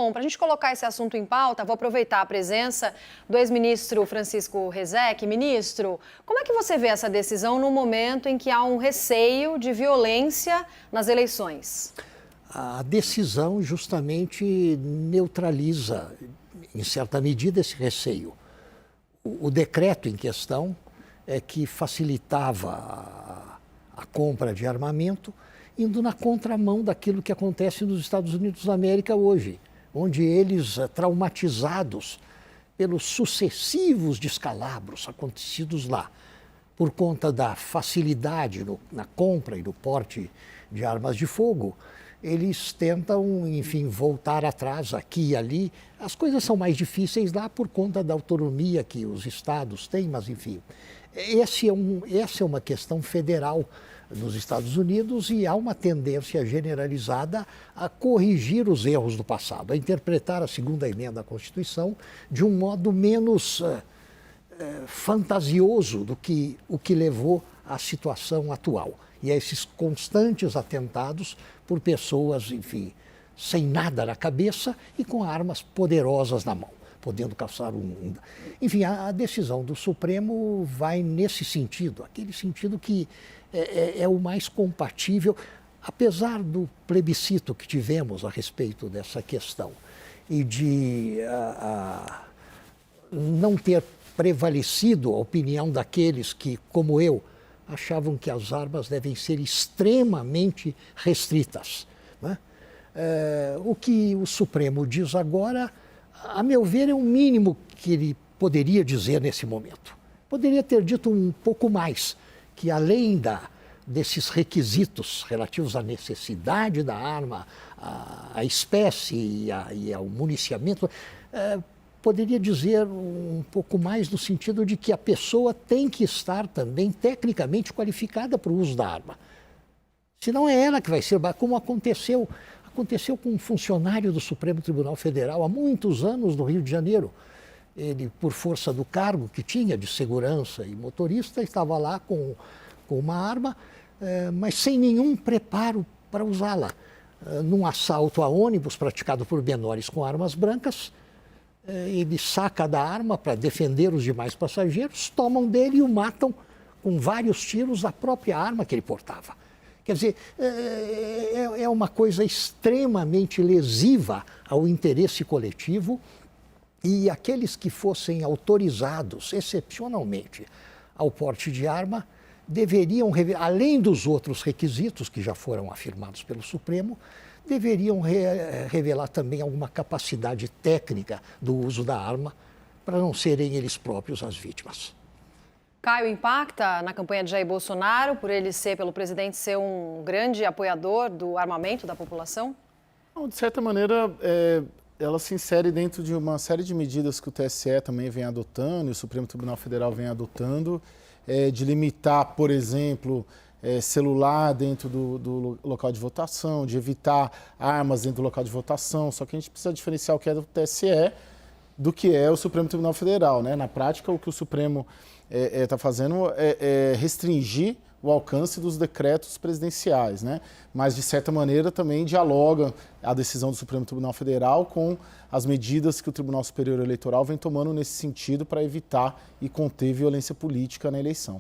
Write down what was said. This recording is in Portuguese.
Bom, para a gente colocar esse assunto em pauta, vou aproveitar a presença do ex-ministro Francisco Rezec. Ministro, como é que você vê essa decisão no momento em que há um receio de violência nas eleições? A decisão justamente neutraliza, em certa medida, esse receio. O decreto em questão é que facilitava a compra de armamento, indo na contramão daquilo que acontece nos Estados Unidos da América hoje, onde eles, traumatizados pelos sucessivos descalabros acontecidos lá, por conta da facilidade na compra e no porte de armas de fogo, eles tentam, enfim, voltar atrás aqui e ali. As coisas são mais difíceis lá por conta da autonomia que os estados têm, mas, enfim, essa é uma questão federal nos Estados Unidos e há uma tendência generalizada a corrigir os erros do passado, a interpretar a segunda emenda à Constituição de um modo menos fantasioso do que o que levou à situação atual. E a esses constantes atentados por pessoas, enfim, sem nada na cabeça e com armas poderosas na mão, podendo causar Enfim, a decisão do Supremo vai nesse sentido, aquele sentido que é o mais compatível, apesar do plebiscito que tivemos a respeito dessa questão e de não ter prevalecido a opinião daqueles que, como eu, achavam que as armas devem ser extremamente restritas, né? O que o Supremo diz agora, a meu ver, é o mínimo que ele poderia dizer nesse momento. Poderia ter dito um pouco mais, que além desses requisitos relativos à necessidade da arma, à espécie e ao municiamento, poderia dizer um pouco mais no sentido de que a pessoa tem que estar também tecnicamente qualificada para o uso da arma. Senão é ela que vai ser, como aconteceu com um funcionário do Supremo Tribunal Federal há muitos anos no Rio de Janeiro. Ele, por força do cargo que tinha de segurança e motorista, estava lá com uma arma, mas sem nenhum preparo para usá-la. Num assalto a ônibus praticado por menores com armas brancas, ele saca da arma para defender os demais passageiros, tomam dele e o matam com vários tiros da própria arma que ele portava. Quer dizer, é uma coisa extremamente lesiva ao interesse coletivo e aqueles que fossem autorizados, excepcionalmente, ao porte de arma, deveriam, além dos outros requisitos que já foram afirmados pelo Supremo, deveriam revelar também alguma capacidade técnica do uso da arma para não serem eles próprios as vítimas. Caio, impacta na campanha de Jair Bolsonaro, pelo presidente ser um grande apoiador do armamento da população? Não, de certa maneira, ela se insere dentro de uma série de medidas que o TSE também vem adotando e o Supremo Tribunal Federal vem adotando, de limitar, por exemplo, celular dentro do local de votação, de evitar armas dentro do local de votação. Só que a gente precisa diferenciar o que é do TSE do que é o Supremo Tribunal Federal, né? Na prática, o que o Supremo está fazendo é restringir o alcance dos decretos presidenciais, né? Mas, de certa maneira, também dialoga a decisão do Supremo Tribunal Federal com as medidas que o Tribunal Superior Eleitoral vem tomando nesse sentido para evitar e conter violência política na eleição.